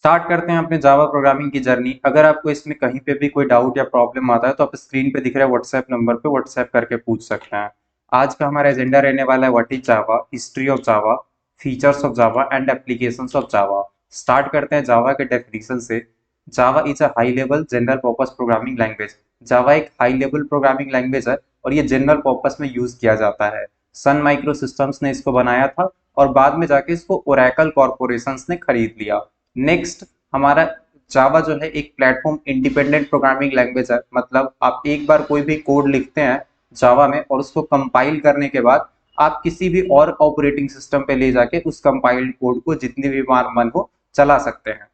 Start करते हैं अपने जावा प्रोग्रामिंग की जर्नी। अगर आपको इसमें कहीं पे भी कोई डाउट या प्रॉब्लम आता है तो आप स्क्रीन पे दिख रहे व्हाट्सएप नंबर पे व्हाट्सएप करके पूछ सकते हैं। आज का हमारा एजेंडा रहने वाला है what is Java, history of Java, features of Java and applications of Java. Start करते हैं जावा के डेफिनेशन से। Java is a high level general purpose programming language. Java एक हाई लेवल प्रोग्रामिंग लैंग्वेज है और ये जनरल पर्पस में use किया जाता है। सन माइक्रो सिस्टम्स ने इसको बनाया था और बाद में जाके इसको ओरेकल कॉर्पोरेशंस ने खरीद लिया। नेक्स्ट हमारा जावा जो है एक प्लेटफॉर्म इंडिपेंडेंट प्रोग्रामिंग लैंग्वेज है। मतलब आप एक बार कोई भी कोड लिखते हैं जावा में और उसको कंपाइल करने के बाद आप किसी भी और ऑपरेटिंग सिस्टम पे ले जाके उस कंपाइल्ड कोड को जितनी भी बार मन हो चला सकते हैं।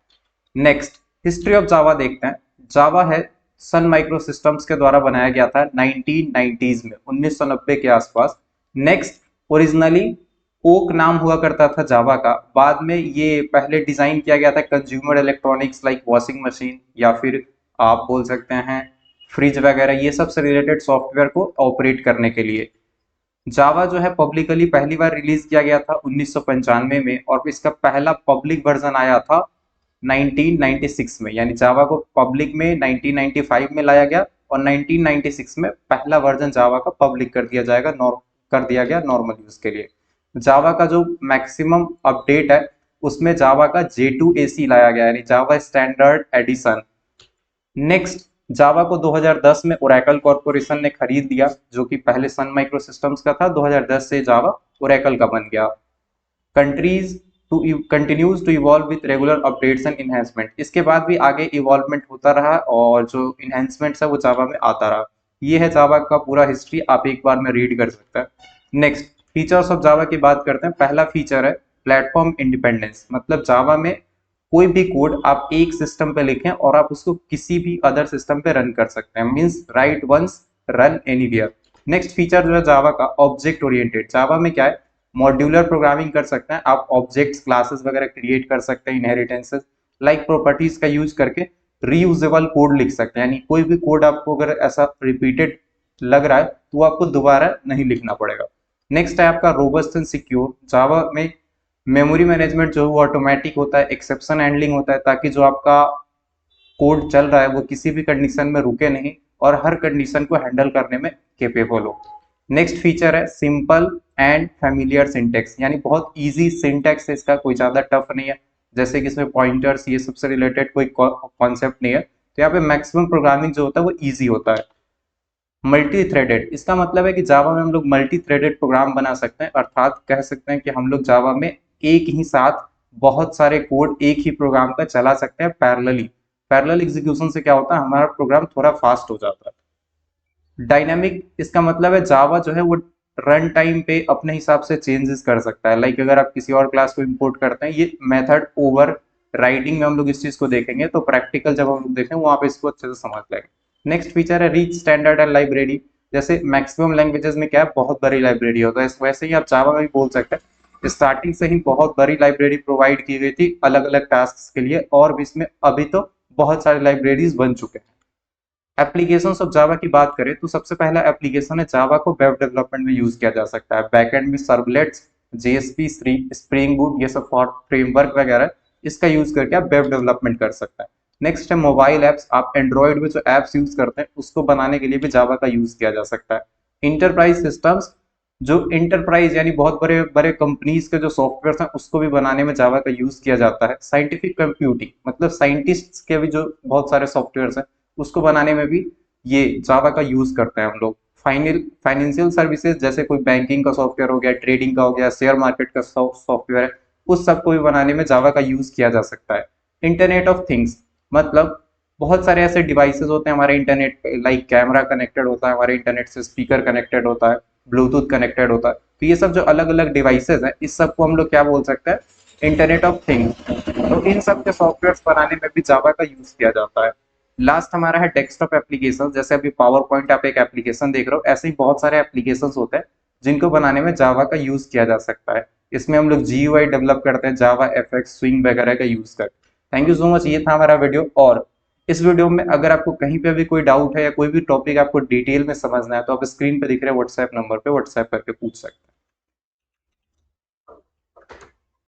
नेक्स्ट हिस्ट्री ऑफ जावा देखते हैं। जावा है सन माइक्रो सिस्टम्स के द्वारा बनाया गया था 1990s में, 1990 के आसपास। नेक्स्ट ओरिजिनली ओक नाम हुआ करता था जावा का। बाद में ये पहले डिजाइन किया गया था consumer electronics like washing machine या फिर आप बोल सकते हैं फ्रिज वगैरह, ये सब से रिलेटेड सॉफ्टवेयर को ऑपरेट करने के लिए। जावा जो है पब्लिकली पहली बार रिलीज किया गया था 1995 में और इसका पहला पब्लिक वर्जन आया था 1996 में। यानी जावा को पब्लिक में 1995 में लाया गया और 1996 में पहला वर्जन जावा का पब्लिक कर दिया जाएगा, कर दिया गया नॉर्मल यूज के लिए। जावा का जो मैक्सिमम अपडेट है उसमें जावा का J2AC लाया गया, यानी जावा स्टैंडर्ड एडिशन। नेक्स्ट जावा को 2010 में ओरेकल कॉर्पोरेशन ने खरीद लिया, जो कि पहले सन माइक्रो सिस्टम्स का था। 2010 से जावा ओरेकल का बन गया। Countries to continues to evolve with regular updates and enhancement. इसके बाद भी आगे इवॉल्वमेंट होता रहा और जो इनहेंसमेंट्स है वो जावा में आता रहा। ये है जावा का पूरा हिस्ट्री, आप एक बार में रीड कर सकते हैं। नेक्स्ट फीचर्स ऑफ जावा की बात करते हैं। पहला फीचर है प्लेटफॉर्म इंडिपेंडेंस। मतलब जावा में कोई भी कोड आप एक सिस्टम पे लिखें और आप उसको किसी भी अदर सिस्टम पे रन कर सकते हैं, means write once run anywhere. Next feature जो है जावा का ऑब्जेक्ट ओरिएंटेड। जावा में क्या है, मॉड्यूलर प्रोग्रामिंग कर सकते हैं आप, ऑब्जेक्ट्स क्लासेस वगैरह क्रिएट कर सकते हैं, इनहेरिटेंसेस लाइक प्रॉपर्टीज का यूज करके रीयूजेबल कोड लिख सकते हैं। यानी कोई भी कोड आपको अगर ऐसा रिपीटेड लग रहा है तो आपको दोबारा नहीं लिखना पड़ेगा। नेक्स्ट है आपका रोबस्ट एंड सिक्योर। जावा में मेमोरी मैनेजमेंट जो है ऑटोमेटिक होता है, एक्सेप्शन हैंडलिंग होता है, ताकि जो आपका कोड चल रहा है वो किसी भी कंडीशन में रुके नहीं और हर कंडीशन को हैंडल करने में केपेबल हो। नेक्स्ट फीचर है सिंपल एंड फैमिलियर सिंटेक्स, यानी बहुत इजी सिंटेक्स है इसका, कोई ज्यादा टफ नहीं है। जैसे कि इसमें पॉइंटर्स ये सबसे रिलेटेड कोई कॉन्सेप्ट नहीं है, तो यहाँ पे मैक्सिमम प्रोग्रामिंग जो होता है वो इजी होता है। मल्टी थ्रेडेड, इसका मतलब है कि जावा में हम लोग मल्टी थ्रेडेड प्रोग्राम बना सकते हैं, अर्थात कह सकते हैं कि हम लोग जावा में एक ही साथ बहुत सारे कोड एक ही प्रोग्राम का चला सकते हैं पैरेलली। पैरेलल एग्जीक्यूशन से क्या होता है, हमारा प्रोग्राम थोड़ा फास्ट हो जाता है। डायनामिक, इसका मतलब है जावा जो है वो रन टाइम पे अपने हिसाब से चेंजेस कर सकता है। लाइक अगर आप किसी और क्लास को इंपोर्ट करते हैं, ये मेथड ओवर राइडिंग में हम लोग इस चीज को देखेंगे, तो प्रैक्टिकल जब हम लोग देखें वहां पे इसको अच्छे से समझ लेंगे। नेक्स्ट फीचर है रिच स्टैंडर्ड एंड लाइब्रेरी। जैसे मैक्सिमम लैंग्वेजेस में क्या है, बहुत बड़ी लाइब्रेरी होता है, वैसे ही आप जावा में भी बोल सकते हैं स्टार्टिंग से ही बहुत बड़ी लाइब्रेरी प्रोवाइड की गई थी अलग अलग टास्क के लिए, और भी इसमें अभी तो बहुत सारे लाइब्रेरीज बन चुके हैं। एप्लीकेशंस ऑफ जावा की बात करें तो सबसे पहला एप्लीकेशन है जावा को वेब डेवलपमेंट में यूज किया जा सकता है। बैकएंड में सर्वलेट्स, जेएसपी, स्प्रिंग बूट, ये सब फ्रेमवर्क वगैरह इसका यूज करके आप वेब डेवलपमेंट कर सकते हैं। नेक्स्ट है मोबाइल एप्स। आप एंड्रॉइड में जो एप्स यूज करते हैं उसको बनाने के लिए भी जावा का यूज किया जा सकता है। इंटरप्राइज सिस्टम्स, जो इंटरप्राइज यानी बहुत बड़े बड़े कंपनीज के जो सॉफ्टवेयर हैं उसको भी बनाने में जावा का यूज किया जाता है। साइंटिफिक कंप्यूटिंग, मतलब साइंटिस्ट के भी जो बहुत सारे सॉफ्टवेयर हैं उसको बनाने में भी ये जावा का यूज करते हैं हम लोग। फाइनेंशियल सर्विसेज, जैसे कोई बैंकिंग का सॉफ्टवेयर हो गया, ट्रेडिंग का हो गया, शेयर मार्केट का सॉफ्टवेयर है, उस सबको भी बनाने में जावा का यूज किया जा सकता है। इंटरनेट ऑफ थिंग्स, मतलब बहुत सारे ऐसे डिवाइसेस होते हैं हमारे इंटरनेट, लाइक कैमरा कनेक्टेड होता है हमारे इंटरनेट से, स्पीकर कनेक्टेड होता है, ब्लूटूथ कनेक्टेड होता है, तो ये सब जो अलग अलग डिवाइसेस हैं इस सब को हम लोग क्या बोल सकते हैं, इंटरनेट ऑफ थिंग्स। तो इन सब के सॉफ्टवेयर बनाने में भी जावा का यूज किया जाता है। लास्ट हमारा है डेस्कटॉप एप्लीकेशन। जैसे अभी पावर पॉइंट आप एक एप्लीकेशन देख रहे हो, ऐसे ही बहुत सारे एप्लीकेशन होते हैं जिनको बनाने में जावा का यूज किया जा सकता है। इसमें हम लोग GUI डेवलप करते हैं, जावा FX, स्विंग वगैरह का यूज करते हैं। थैंक यू सो मच, ये था हमारा वीडियो। और इस वीडियो में अगर आपको कहीं पे भी कोई डाउट है या कोई भी टॉपिक आपको डिटेल में समझना है तो आप स्क्रीन पे दिख रहे व्हाट्सएप नंबर पे व्हाट्सएप करके पूछ सकते हैं।